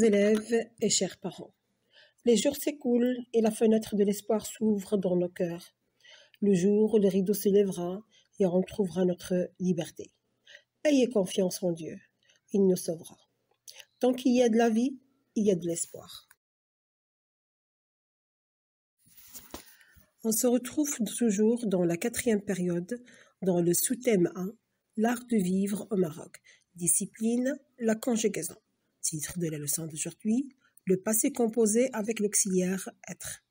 Chers élèves et chers parents, les jours s'écoulent et la fenêtre de l'espoir s'ouvre dans nos cœurs. Le jour où le rideau se lèvera et on retrouvera notre liberté. Ayez confiance en Dieu, il nous sauvera. Tant qu'il y a de la vie, il y a de l'espoir. On se retrouve toujours dans la 4e période, dans le sous-thème 1, l'art de vivre au Maroc. Discipline, la conjugaison. Titre de la leçon d'aujourd'hui, le passé composé avec l'auxiliaire être.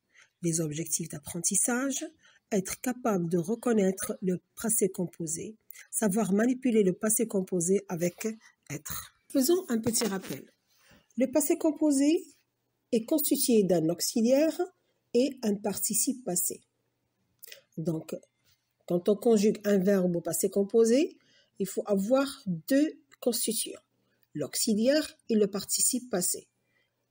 Les objectifs d'apprentissage, être capable de reconnaître le passé composé, savoir manipuler le passé composé avec être. Faisons un petit rappel. Le passé composé est constitué d'un auxiliaire et un participe passé. Donc, quand on conjugue un verbe au passé composé, il faut avoir deux constituants, l'auxiliaire et le participe passé.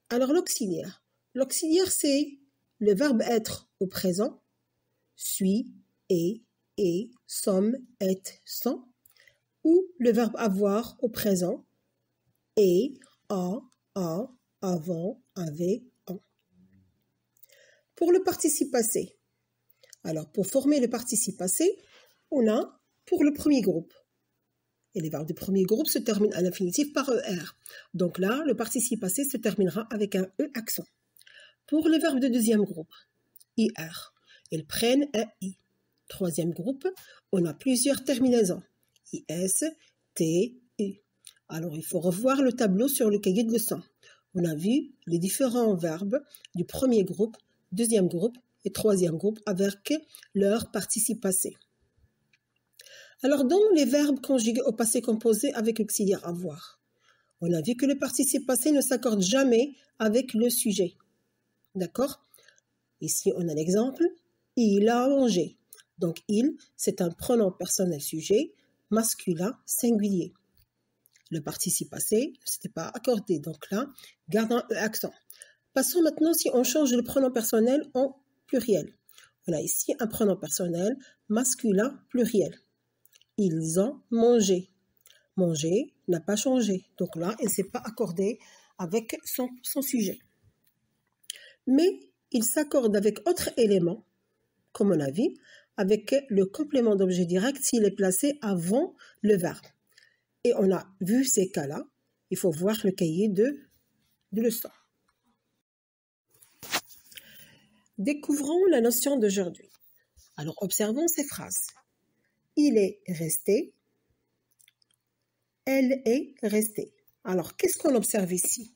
Alors l'auxiliaire c'est le verbe être au présent, suis, est, sommes, êtes, sont, ou le verbe avoir au présent, est, a, avant, avait, ont. Pour le participe passé, alors pour former le participe passé, on a pour le premier groupe. Et les verbes du premier groupe se terminent à l'infinitif par ER. Donc là, le participe passé se terminera avec un E accent. Pour les verbes de deuxième groupe, IR, ils prennent un I. Troisième groupe, on a plusieurs terminaisons. IS, T, U. Alors, il faut revoir le tableau sur le cahier de leçon. On a vu les différents verbes du premier groupe, deuxième groupe et troisième groupe avec leur participe passé. Alors, dans les verbes conjugués au passé composé avec l'auxiliaire avoir, on a vu que le participe passé ne s'accorde jamais avec le sujet. D'accord? Ici, on a l'exemple. Il a mangé. Donc, il, c'est un pronom personnel sujet, masculin, singulier. Le participe passé ne s'était pas accordé. Donc là, garde un E accent. Passons maintenant si on change le pronom personnel en pluriel. On a ici un pronom personnel masculin pluriel. Ils ont mangé. Manger n'a pas changé. Donc là, il ne s'est pas accordé avec son sujet. Mais il s'accorde avec autre élément, comme on a vu, avec le complément d'objet direct s'il est placé avant le verbe. Et on a vu ces cas-là. Il faut voir le cahier de leçon. Découvrons la notion d'aujourd'hui. Alors, observons ces phrases. Il est resté. Elle est restée. Alors, qu'est-ce qu'on observe ici?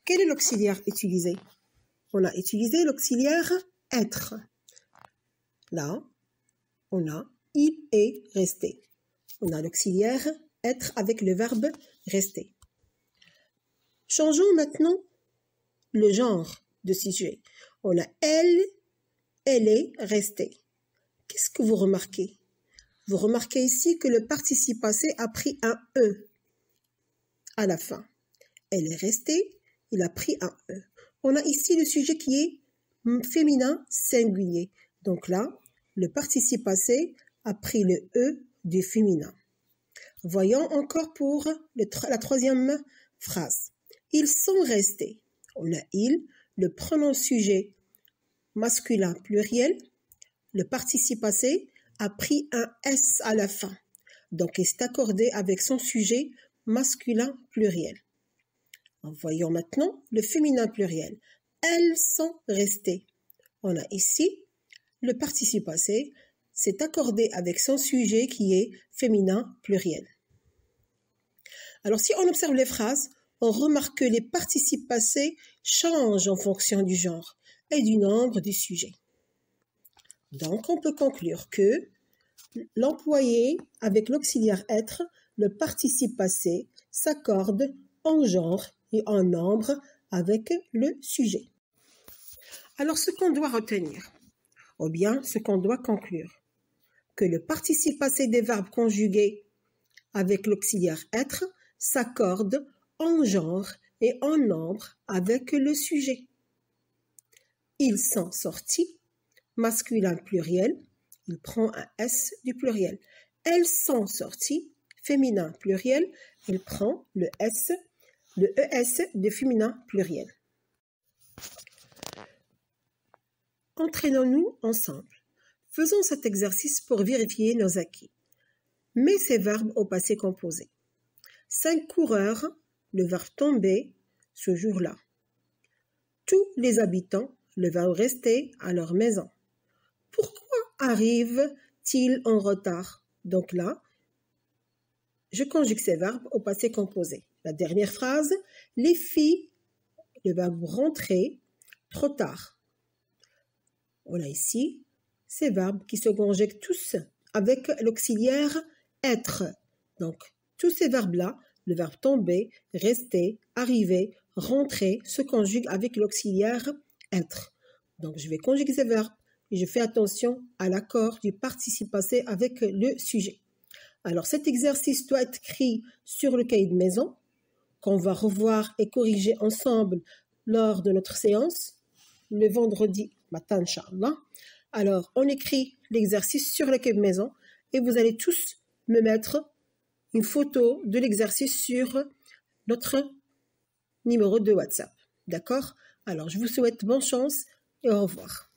Quel est l'auxiliaire utilisé? On a utilisé l'auxiliaire être. Là, on a il est resté. On a l'auxiliaire être avec le verbe rester. Changeons maintenant le genre de sujet. On a elle est restée. Qu'est-ce que vous remarquez? Vous remarquez ici que le participe passé a pris un E à la fin. Elle est restée, il a pris un E. On a ici le sujet qui est féminin singulier. Donc là, le participe passé a pris le E du féminin. Voyons encore pour la troisième phrase. Ils sont restés. On a il, le pronom sujet masculin pluriel. Le participe passé a pris un S à la fin. Donc, il s'est accordé avec son sujet masculin pluriel. Voyons maintenant le féminin pluriel. Elles sont restées. On a ici le participe passé s'est accordé avec son sujet qui est féminin pluriel. Alors, si on observe les phrases, on remarque que les participes passés changent en fonction du genre et du nombre du sujet. Donc, on peut conclure que l'employé avec l'auxiliaire être, le participe passé, s'accorde en genre et en nombre avec le sujet. Alors, ce qu'on doit retenir, ou bien ce qu'on doit conclure, que le participe passé des verbes conjugués avec l'auxiliaire être s'accorde en genre et en nombre avec le sujet. Ils sont sortis, masculin pluriel, il prend un S du pluriel. Elles sont sorties, féminin pluriel, il prend le S le ES de féminin pluriel. Entraînons-nous ensemble. Faisons cet exercice pour vérifier nos acquis. Mets ces verbes au passé composé. 5 coureurs, le verbe tomber, ce jour-là. Tous les habitants, le verbe rester à leur maison. Pourquoi arrivent-ils en retard? Donc là, je conjugue ces verbes au passé composé. La dernière phrase, les filles, le verbe rentrer, trop tard. On a ici ces verbes qui se conjuguent tous avec l'auxiliaire être. Donc, tous ces verbes-là, le verbe tomber, rester, arriver, rentrer, se conjuguent avec l'auxiliaire être. Donc, je vais conjuguer ces verbes et je fais attention à l'accord du participe passé avec le sujet. Alors, cet exercice doit être écrit sur le cahier de maison, qu'on va revoir et corriger ensemble lors de notre séance, le vendredi matin, Inch'Allah. Alors, on écrit l'exercice sur le cahier de maison et vous allez tous me mettre une photo de l'exercice sur notre numéro de WhatsApp. D'accord? Alors, je vous souhaite bonne chance et au revoir.